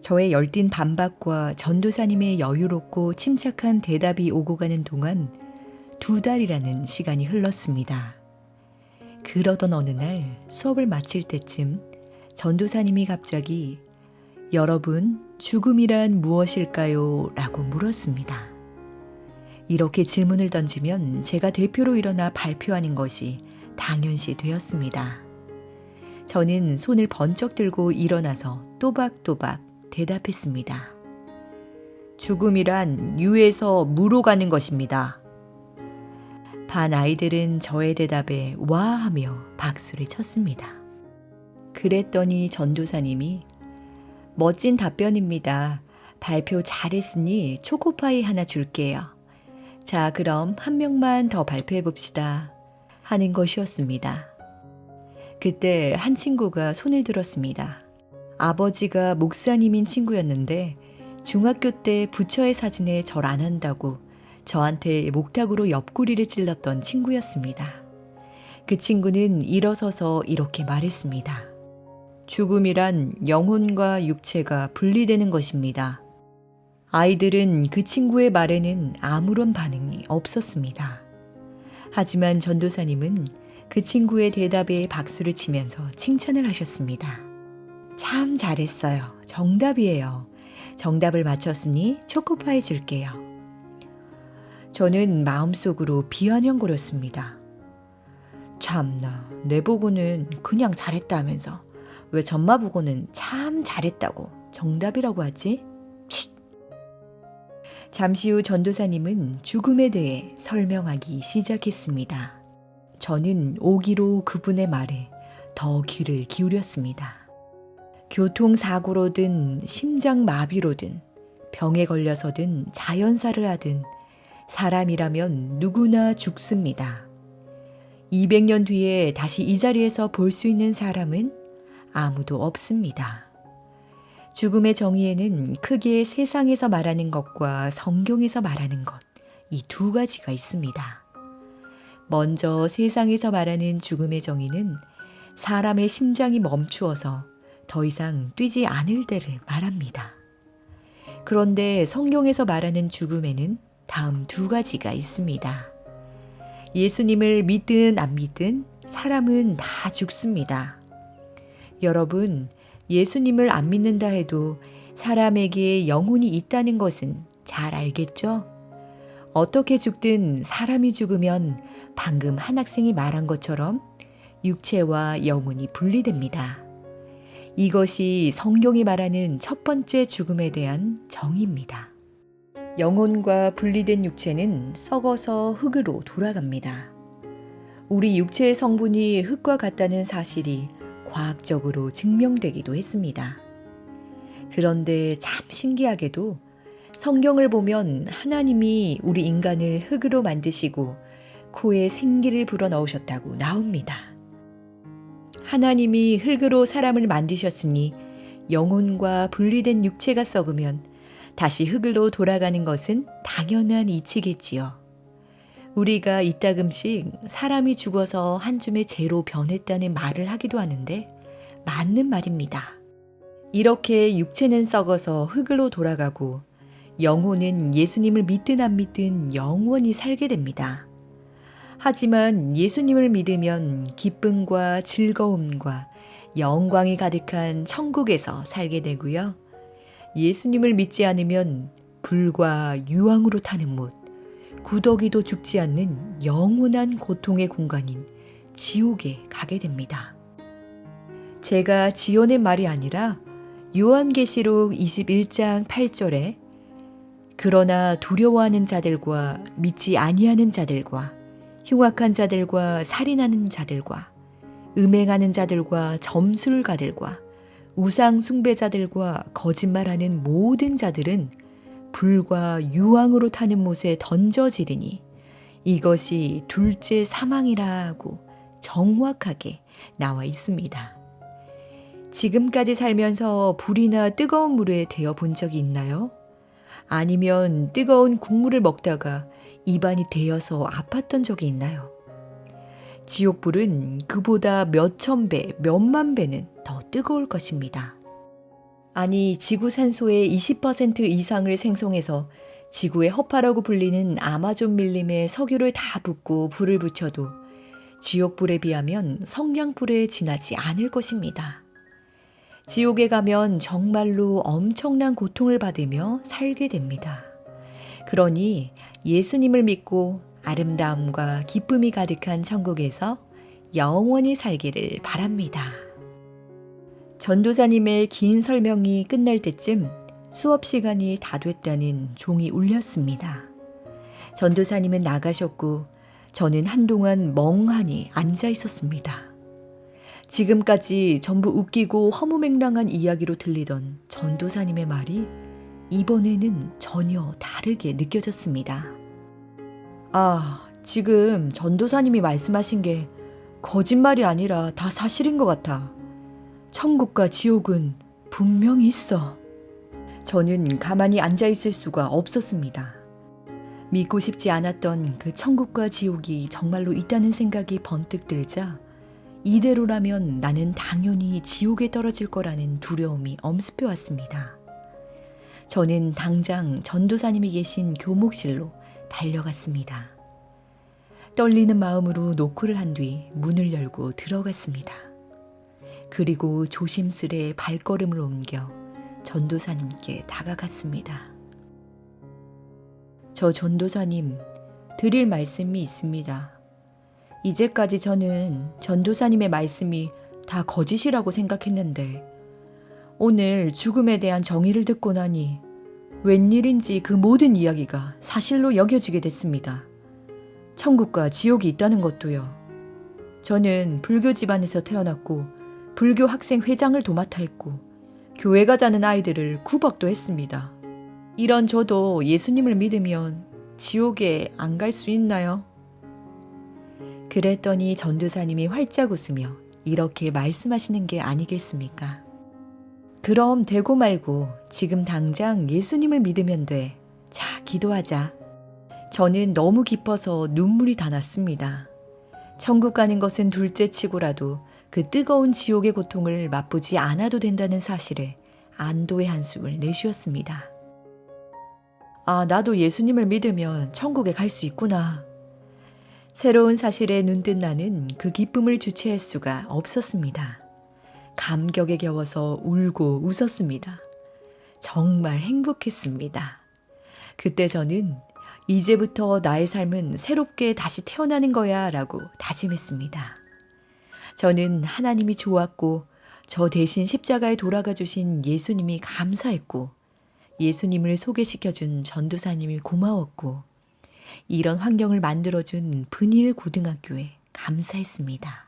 저의 열띤 반박과 전도사님의 여유롭고 침착한 대답이 오고 가는 동안 2달이라는 시간이 흘렀습니다. 그러던 어느 날 수업을 마칠 때쯤 전도사님이 갑자기 "여러분, 죽음이란 무엇일까요? 라고 물었습니다. 이렇게 질문을 던지면 제가 대표로 일어나 발표하는 것이 당연시 되었습니다. 저는 손을 번쩍 들고 일어나서 또박또박 대답했습니다. 죽음이란 유에서 무로 가는 것입니다. 반 아이들은 저의 대답에 와 하며 박수를 쳤습니다. 그랬더니 전도사님이 "멋진 답변입니다. 발표 잘했으니 초코파이 하나 줄게요. 자, 그럼 한 명만 더 발표해 봅시다." 하는 것이었습니다. 그때 한 친구가 손을 들었습니다. 아버지가 목사님인 친구였는데 중학교 때 부처의 사진에 절 안 한다고 저한테 목탁으로 옆구리를 찔렀던 친구였습니다. 그 친구는 일어서서 이렇게 말했습니다. 죽음이란 영혼과 육체가 분리되는 것입니다. 아이들은 그 친구의 말에는 아무런 반응이 없었습니다. 하지만 전도사님은 그 친구의 대답에 박수를 치면서 칭찬을 하셨습니다. 참 잘했어요. 정답이에요. 정답을 맞췄으니 초코파이 줄게요. 저는 마음속으로 비아냥거렸습니다. 참나, 내 보고는 그냥 잘했다 하면서 왜 전마 보고는 참 잘했다고 정답이라고 하지? 칫. 잠시 후 전도사님은 죽음에 대해 설명하기 시작했습니다. 저는 오기로 그분의 말에 더 귀를 기울였습니다. 교통사고로든 심장마비로든 병에 걸려서든 자연사를 하든 사람이라면 누구나 죽습니다. 200년 뒤에 다시 이 자리에서 볼 수 있는 사람은 아무도 없습니다. 죽음의 정의에는 크게 세상에서 말하는 것과 성경에서 말하는 것, 이 2가지가 있습니다. 먼저 세상에서 말하는 죽음의 정의는 사람의 심장이 멈추어서 더 이상 뛰지 않을 때를 말합니다. 그런데 성경에서 말하는 죽음에는 다음 2가지가 있습니다. 예수님을 믿든 안 믿든 사람은 다 죽습니다. 여러분, 예수님을 안 믿는다 해도 사람에게 영혼이 있다는 것은 잘 알겠죠? 어떻게 죽든 사람이 죽으면 방금 한 학생이 말한 것처럼 육체와 영혼이 분리됩니다. 이것이 성경이 말하는 첫 번째 죽음에 대한 정의입니다. 영혼과 분리된 육체는 썩어서 흙으로 돌아갑니다. 우리 육체의 성분이 흙과 같다는 사실이 과학적으로 증명되기도 했습니다. 그런데 참 신기하게도 성경을 보면 하나님이 우리 인간을 흙으로 만드시고 코에 생기를 불어넣으셨다고 나옵니다. 하나님이 흙으로 사람을 만드셨으니 영혼과 분리된 육체가 썩으면 다시 흙으로 돌아가는 것은 당연한 이치겠지요. 우리가 이따금씩 사람이 죽어서 한 줌의 재로 변했다는 말을 하기도 하는데 맞는 말입니다. 이렇게 육체는 썩어서 흙으로 돌아가고 영혼은 예수님을 믿든 안 믿든 영원히 살게 됩니다. 하지만 예수님을 믿으면 기쁨과 즐거움과 영광이 가득한 천국에서 살게 되고요. 예수님을 믿지 않으면 불과 유황으로 타는 못, 구더기도 죽지 않는 영원한 고통의 공간인 지옥에 가게 됩니다. 제가 지어낸 말이 아니라 요한계시록 21장 8절에 그러나 두려워하는 자들과 믿지 아니하는 자들과 흉악한 자들과 살인하는 자들과 음행하는 자들과 점술가들과 우상 숭배자들과 거짓말하는 모든 자들은 불과 유황으로 타는 못에 던져지리니 이것이 둘째 사망이라고 정확하게 나와 있습니다. 지금까지 살면서 불이나 뜨거운 물에 데워 본 적이 있나요? 아니면 뜨거운 국물을 먹다가 입안이 데여서 아팠던 적이 있나요? 지옥불은 그보다 몇천 배, 몇만 배는 더 뜨거울 것입니다. 아니, 지구 산소의 20% 이상을 생성해서 지구의 허파라고 불리는 아마존 밀림에 석유를 다 붓고 불을 붙여도 지옥불에 비하면 성냥불에 지나지 않을 것입니다. 지옥에 가면 정말로 엄청난 고통을 받으며 살게 됩니다. 그러니 예수님을 믿고 아름다움과 기쁨이 가득한 천국에서 영원히 살기를 바랍니다. 전도사님의 긴 설명이 끝날 때쯤 수업 시간이 다 됐다는 종이 울렸습니다. 전도사님은 나가셨고 저는 한동안 멍하니 앉아 있었습니다. 지금까지 전부 웃기고 허무맹랑한 이야기로 들리던 전도사님의 말이 이번에는 전혀 다르게 느껴졌습니다. 지금 전도사님이 말씀하신 게 거짓말이 아니라 다 사실인 것 같아. 천국과 지옥은 분명히 있어. 저는 가만히 앉아 있을 수가 없었습니다. 믿고 싶지 않았던 그 천국과 지옥이 정말로 있다는 생각이 번뜩 들자 이대로라면 나는 당연히 지옥에 떨어질 거라는 두려움이 엄습해 왔습니다. 저는 당장 전도사님이 계신 교목실로 달려갔습니다. 떨리는 마음으로 노크를 한 뒤 문을 열고 들어갔습니다. 그리고 조심스레 발걸음을 옮겨 전도사님께 다가갔습니다. 저 전도사님, 드릴 말씀이 있습니다. 이제까지 저는 전도사님의 말씀이 다 거짓이라고 생각했는데 오늘 죽음에 대한 정의를 듣고 나니 웬일인지 그 모든 이야기가 사실로 여겨지게 됐습니다. 천국과 지옥이 있다는 것도요. 저는 불교 집안에서 태어났고 불교 학생 회장을 도맡아 했고 교회 가자는 아이들을 구박도 했습니다. 이런 저도 예수님을 믿으면 지옥에 안 갈 수 있나요? 그랬더니 전도사님이 활짝 웃으며 이렇게 말씀하시는 게 아니겠습니까? 그럼 되고 말고 지금 당장 예수님을 믿으면 돼. 자, 기도하자. 저는 너무 기뻐서 눈물이 다 났습니다. 천국 가는 것은 둘째치고라도 그 뜨거운 지옥의 고통을 맛보지 않아도 된다는 사실에 안도의 한숨을 내쉬었습니다. 나도 예수님을 믿으면 천국에 갈 수 있구나. 새로운 사실에 눈뜬 나는 그 기쁨을 주체할 수가 없었습니다. 감격에 겨워서 울고 웃었습니다. 정말 행복했습니다. 그때 저는 이제부터 나의 삶은 새롭게 다시 태어나는 거야 라고 다짐했습니다. 저는 하나님이 좋았고 저 대신 십자가에 돌아가 주신 예수님이 감사했고 예수님을 소개시켜준 전도사님이 고마웠고 이런 환경을 만들어준 분일 고등학교에 감사했습니다.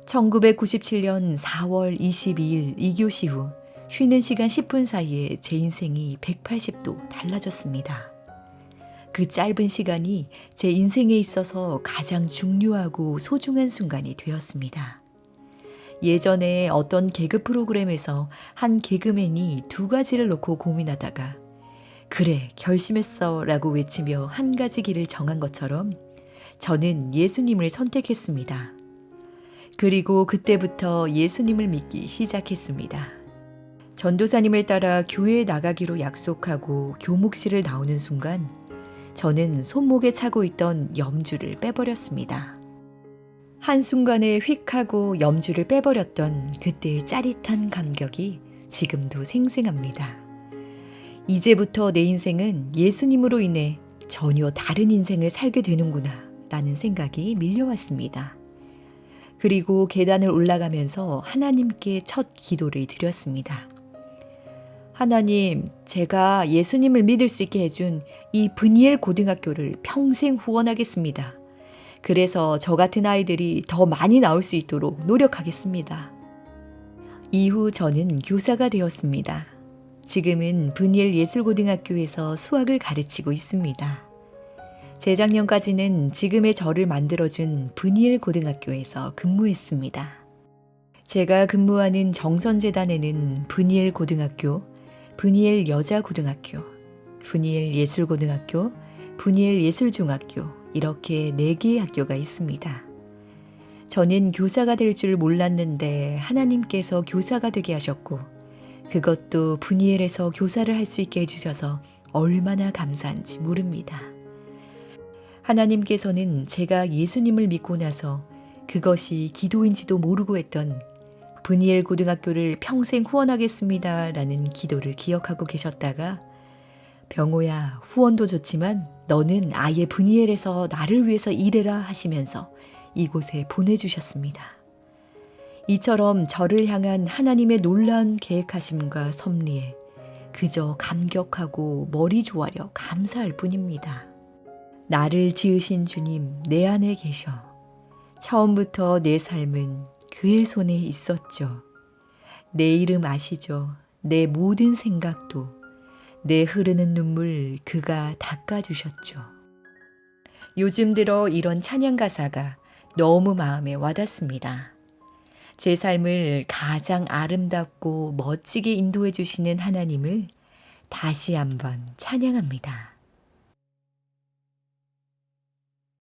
1997년 4월 22일 2교시 후 쉬는 시간 10분 사이에 제 인생이 180도 달라졌습니다. 그 짧은 시간이 제 인생에 있어서 가장 중요하고 소중한 순간이 되었습니다. 예전에 어떤 개그 프로그램에서 한 개그맨이 두 가지를 놓고 고민하다가 그래, 결심했어 라고 외치며 한 가지 길을 정한 것처럼 저는 예수님을 선택했습니다. 그리고 그때부터 예수님을 믿기 시작했습니다. 전도사님을 따라 교회에 나가기로 약속하고 교목실을 나오는 순간 저는 손목에 차고 있던 염주를 빼버렸습니다. 한순간에 휙 하고 염주를 빼버렸던 그때의 짜릿한 감격이 지금도 생생합니다. 이제부터 내 인생은 예수님으로 인해 전혀 다른 인생을 살게 되는구나 라는 생각이 밀려왔습니다. 그리고 계단을 올라가면서 하나님께 첫 기도를 드렸습니다. 하나님, 제가 예수님을 믿을 수 있게 해준 이 브니엘 고등학교를 평생 후원하겠습니다. 그래서 저 같은 아이들이 더 많이 나올 수 있도록 노력하겠습니다. 이후 저는 교사가 되었습니다. 지금은 브니엘 예술고등학교에서 수학을 가르치고 있습니다. 재작년까지는 지금의 저를 만들어준 브니엘 고등학교에서 근무했습니다. 제가 근무하는 정선재단에는 브니엘 고등학교, 브니엘 여자고등학교, 브니엘 예술고등학교, 브니엘 예술중학교 이렇게 4개의 학교가 있습니다. 저는 교사가 될 줄 몰랐는데 하나님께서 교사가 되게 하셨고 그것도 분이엘에서 교사를 할 수 있게 해주셔서 얼마나 감사한지 모릅니다. 하나님께서는 제가 예수님을 믿고 나서 그것이 기도인지도 모르고 했던 분이엘 고등학교를 평생 후원하겠습니다 라는 기도를 기억하고 계셨다가 병호야, 후원도 좋지만 너는 아예 분이엘에서 나를 위해서 일해라 하시면서 이곳에 보내주셨습니다. 이처럼 저를 향한 하나님의 놀라운 계획하심과 섭리에 그저 감격하고 머리 조아려 감사할 뿐입니다. 나를 지으신 주님 내 안에 계셔. 처음부터 내 삶은 그의 손에 있었죠. 내 이름 아시죠? 내 모든 생각도 내 흐르는 눈물 그가 닦아주셨죠. 요즘 들어 이런 찬양 가사가 너무 마음에 와닿습니다. 제 삶을 가장 아름답고 멋지게 인도해 주시는 하나님을 다시 한번 찬양합니다.